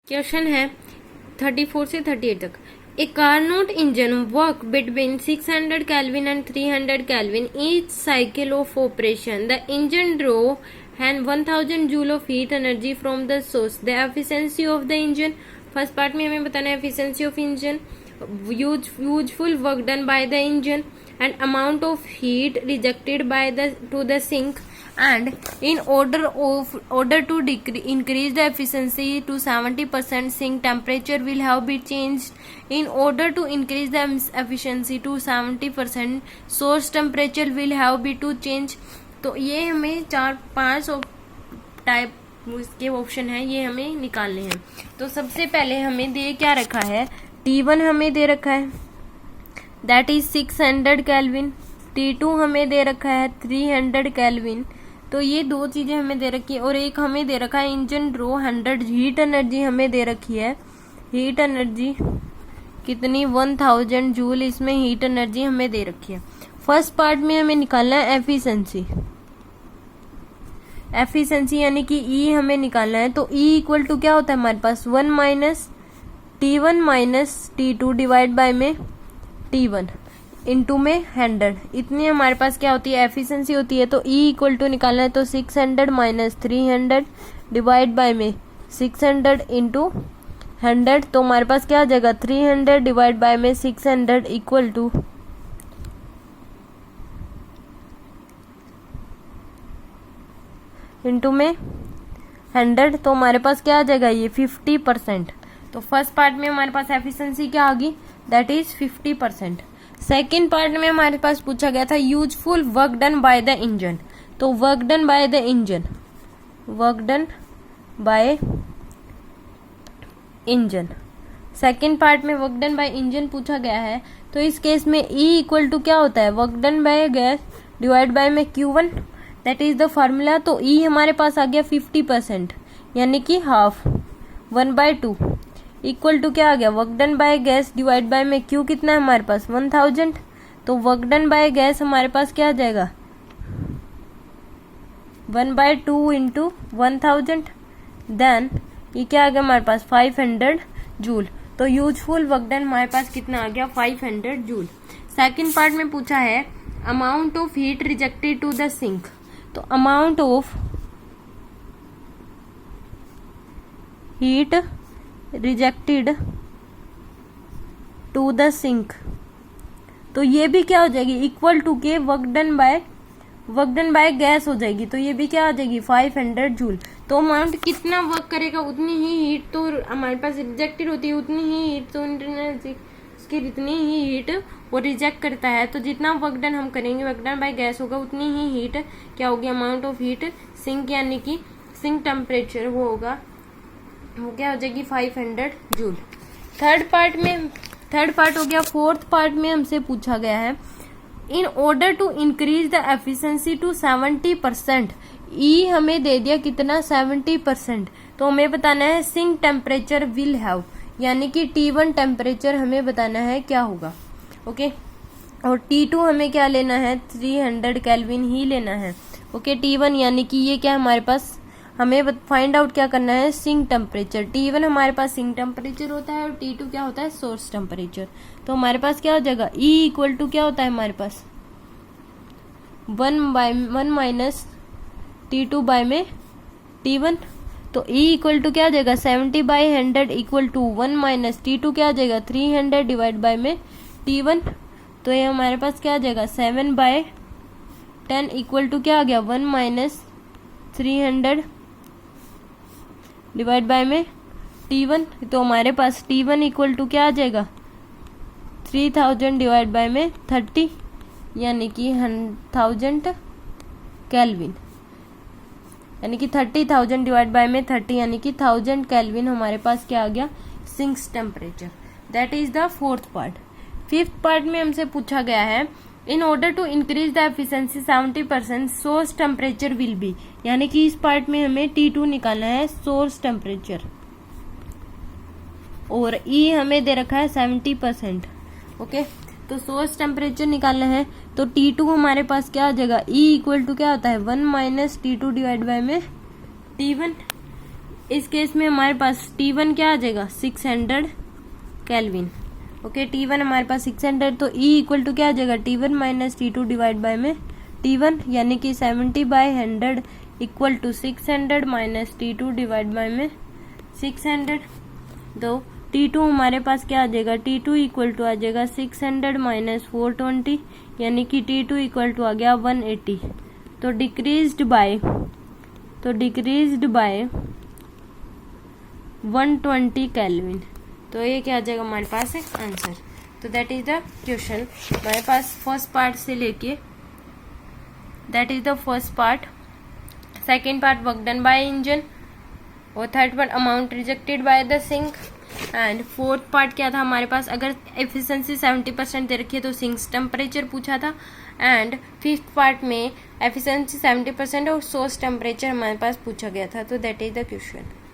Question है 34 से 38 तक। A Carnot engine work between 600 Kelvin and 300 Kelvin each cycle of operation. The engine draw and 1000 joule of heat energy from the source. The efficiency of the engine. First part में हमें बताना है efficiency of engine, useful work done by the engine, and amount of heat rejected by to the sink. And in order to increase the efficiency to 70%, sink temperature will have been changed. In order to increase the efficiency to 70%, source temperature will have been to change. तो ये हमें 4-5 type इसके option है, ये हमें निकालने हैं। तो सबसे पहले हमें दे क्या रखा है, T1 हमें दे रखा है दैट इज 600 Kelvin, T2 हमें दे रखा है 300 Kelvin। तो ये दो चीजें हमें दे रखी है, और एक हमें दे रखा है इंजन ड्रो 100 हीट एनर्जी हमें दे रखी है। हीट एनर्जी कितनी 1000 जूल, इसमें हीट एनर्जी हमें दे रखी है। फर्स्ट पार्ट में हमें निकालना है एफिशिएंसी, यानी कि E हमें निकालना है। तो E इक्वल टू क्या होता है हमारे पास 1 minus T1 minus T2 divide by में T1 इंटू में 100, इतनी हमारे पास क्या होती है एफिशिएंसी होती है। तो E इक्वल टू निकालना है, तो 600 माइनस 300 डिवाइड बाय में 600 इंटू 100, तो हमारे पास क्या आ जाएगा 300 डिवाइड बाय में 600 इक्वल टू इंटू में 100, तो हमारे पास क्या आ जाएगा ये 50%। तो फर्स्ट पार्ट में हमारे पास एफिशिएंसी क्या आ गई दैट इज 50%। सेकेंड पार्ट में हमारे पास पूछा गया था useful work done by the engine. तो work done by the engine, second part में वर्क डन बाय इंजन पूछा गया है। तो इस केस में E इक्वल टू क्या होता है work done by gas divide by में Q1, that is the formula. तो E हमारे पास आ गया 50%, यानी कि हाफ 1/2 इक्वल टू क्या आ गया work done by gas divide by में Q कितना है हमारे पास 1000। तो वर्क डन बाय गैस हमारे पास क्या आ जाएगा 1/2 इंटू 1000, देन ये क्या आ गया हमारे पास 500 जूल। तो यूजफुल वर्क डन हमारे पास कितना आ गया 500 जूल। सेकेंड पार्ट में पूछा है amount of heat rejected to the sink. तो amount of heat rejected to the sink, तो ये भी क्या हो जाएगी इक्वल टू के वर्क डन बाय गैस हो जाएगी। तो ये भी क्या आ जाएगी 500 जूल। तो अमाउंट कितना वर्क करेगा उतनी ही हीट तो हमारे पास रिजेक्टेड होती है, उतनी ही हीट तो इसकी जितनी ही हीट वो रिजेक्ट करता है। तो जितना वर्क डन हम करेंगे वर्क डन बाय गैस होगा उतनी ही हीट क्या होगी अमाउंट ऑफ हीट सिंक, यानी कि सिंक टेम्परेचर वो होगा वो क्या हो जाएगी 500 जूल। थर्ड पार्ट हो गया। फोर्थ पार्ट में हमसे पूछा गया है in order to increase the efficiency to 70%, E हमें दे दिया कितना 70%। तो हमें बताना है सिंक टेम्परेचर विल हैव, यानी कि T1 टेम्परेचर हमें बताना है क्या होगा। ओके, और T2 हमें क्या लेना है 300 Kelvin ही लेना है। ओके, T1 यानी कि ये क्या हमारे पास हमें फाइंड आउट क्या करना है सिंक टेम्परेचर। T1 हमारे पास सिंक टेम्परेचर होता है और T2 क्या होता है सोर्स टेम्परेचर। तो हमारे पास क्या हो जाएगा E इक्वल टू क्या होता है हमारे पास 1 माइनस T2 बाय में T1। तो E इक्वल टू क्या आ जाएगा 70/100 इक्वल टू 1 माइनस T2 क्या आ जाएगा 300 डिवाइड बाय में T1। तो ये हमारे पास क्या आ जाएगा 7/10 इक्वल टू क्या आ गया 1 माइनस 300 डिवाइड बाय में T1। तो हमारे पास T1 इक्वल टू क्या आ जाएगा 3000 डिवाइड बाय में 30, यानी कि 1000 Kelvin, यानी कि 30,000 डिवाइड बाय में 30, यानी कि 1000 Kelvin हमारे पास क्या आ गया sink temperature. That is the fourth part. Fifth part में हमसे पूछा गया है in order to increase the efficiency 70% source temperature will be, यानी कि इस पार्ट में हमें T2 निकालना है सोर्स टेम्परेचर, और E हमें दे रखा है 70%। ओके, तो सोर्स टेम्परेचर निकालना है। तो T2 हमारे पास क्या आ जाएगा E इक्वल टू क्या होता है 1 माइनस T2 डिवाइड बाय में T1। इस केस में हमारे पास T1 क्या आ जाएगा 600 केल्विन। ओके, T1 हमारे पास 600, तो E इक्वल टू क्या आ जाएगा T1 minus T2 divide by में T1, यानी कि 70/100 equal to 600 minus T2 divide by में 600। तो T2 हमारे पास क्या आ जाएगा, T2 इक्वल टू आ जाएगा 600 माइनस 420, यानी कि T2 इक्वल टू आ गया 180। तो डिक्रीज्ड बाय 120 केल्विन। तो ये क्या आ जाएगा हमारे पास है आंसर। तो दैट इज द क्वेश्चन हमारे पास फर्स्ट पार्ट से लेके, that is the first part. Second part work done by engine, और third part amount rejected by the sink, and fourth part क्या था हमारे पास, अगर एफिशिएंसी 70% दे रखी है तो सिंक टेम्परेचर पूछा था, एंड फिफ्थ पार्ट में एफिशिएंसी 70% और सोर्स टेम्परेचर हमारे पास पूछा गया था। तो दैट इज द क्वेश्चन।